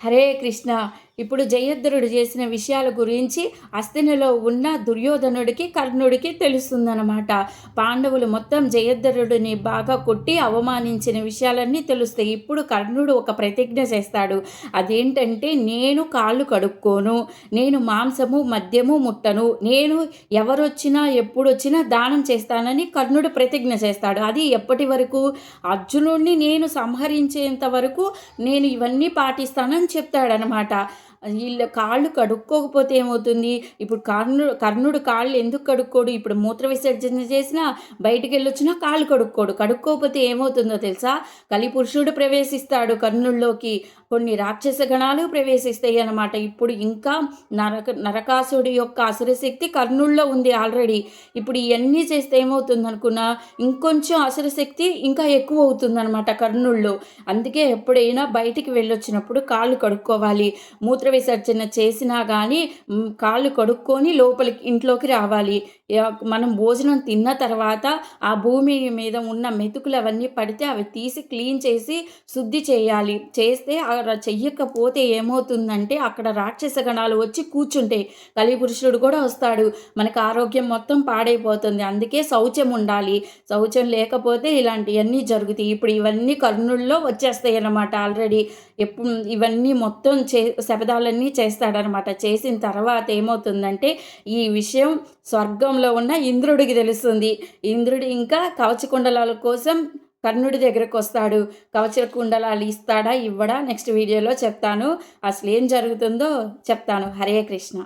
హరే కృష్ణ. ఇప్పుడు జయద్రథుడు చేసిన విషయాల గురించి హస్తినలో ఉన్న దుర్యోధనుడికి కర్ణుడికి తెలుస్తుందన్నమాట. పాండవులు మొత్తం జయద్రథుడిని బాగా కొట్టి అవమానించిన విషయాలన్నీ తెలుస్తాయి. ఇప్పుడు కర్ణుడు ఒక ప్రతిజ్ఞ చేస్తాడు. అదేంటంటే, నేను కాళ్ళు కడుక్కోను, నేను మాంసము మద్యము ముట్టను, నేను ఎవరొచ్చినా ఎప్పుడొచ్చినా దానం చేస్తానని కర్ణుడు ప్రతిజ్ఞ చేస్తాడు. అది ఎప్పటి వరకు? అర్జునుడిని నేను సంహరించేంత వరకు నేను ఇవన్నీ పాటిస్తానని చెప్తాడనమాట. వీళ్ళ కాళ్ళు కడుక్కోకపోతే ఏమవుతుంది? ఇప్పుడు కర్ణుడు కాళ్ళు ఎందుకు కడుక్కోడు? ఇప్పుడు మూత్ర విసర్జన చేసినా, బయటికి వెళ్ళొచ్చినా కాళ్ళు కడుక్కోడు. కడుక్కోకపోతే ఏమవుతుందో తెలుసా? కలిపురుషుడు ప్రవేశిస్తాడు కర్ణుల్లోకి. కొన్ని రాక్షస గణాలు ప్రవేశిస్తాయి అన్నమాట. ఇప్పుడు ఇంకా నరకాసుడి యొక్క అసురశక్తి కర్ణుల్లో ఉంది ఆల్రెడీ. ఇప్పుడు ఇవన్నీ చేస్తే ఏమవుతుంది అనుకున్నా? ఇంకొంచెం అసురశక్తి ఇంకా ఎక్కువ అవుతుందన్నమాట కర్ణుల్లో. అందుకే ఎప్పుడైనా బయటికి వెళ్ళొచ్చినప్పుడు కాళ్ళు కడుక్కోవాలి. మూత్ర విసర్జన చేసినా కానీ కాళ్ళు కడుక్కొని లోపలికి ఇంట్లోకి రావాలి. మనం భోజనం తిన్న తర్వాత ఆ భూమి మీద ఉన్న మెతుకులు అవన్నీ పడితే అవి తీసి క్లీన్ చేసి శుద్ధి చేయాలి. చేస్తే చెయ్యకపోతే ఏమవుతుందంటే అక్కడ రాక్షస గణాలు వచ్చి కూర్చుంటాయి. కలిపురుషుడు కూడా వస్తాడు. మనకు ఆరోగ్యం మొత్తం పాడైపోతుంది. అందుకే శౌచం ఉండాలి. శౌచం లేకపోతే ఇలాంటివన్నీ జరుగుతాయి. ఇప్పుడు ఇవన్నీ కర్ణుల్లో వచ్చేస్తాయి అన్నమాట. ఆల్రెడీ ఇవన్నీ మొత్తం శపథాలన్నీ చేస్తాడనమాట. చేసిన తర్వాత ఏమవుతుందంటే, ఈ విషయం స్వర్గంలో ఉన్న ఇంద్రుడికి తెలుస్తుంది. ఇంద్రుడు ఇంకా కవచకుండలాల కోసం కర్ణుడి దగ్గరకు వస్తాడు. కవచకుండలాలు ఇస్తాడా ఇవ్వడా నెక్స్ట్ వీడియోలో చెప్తాను. అసలు ఏం జరుగుతుందో చెప్తాను. హరే కృష్ణ.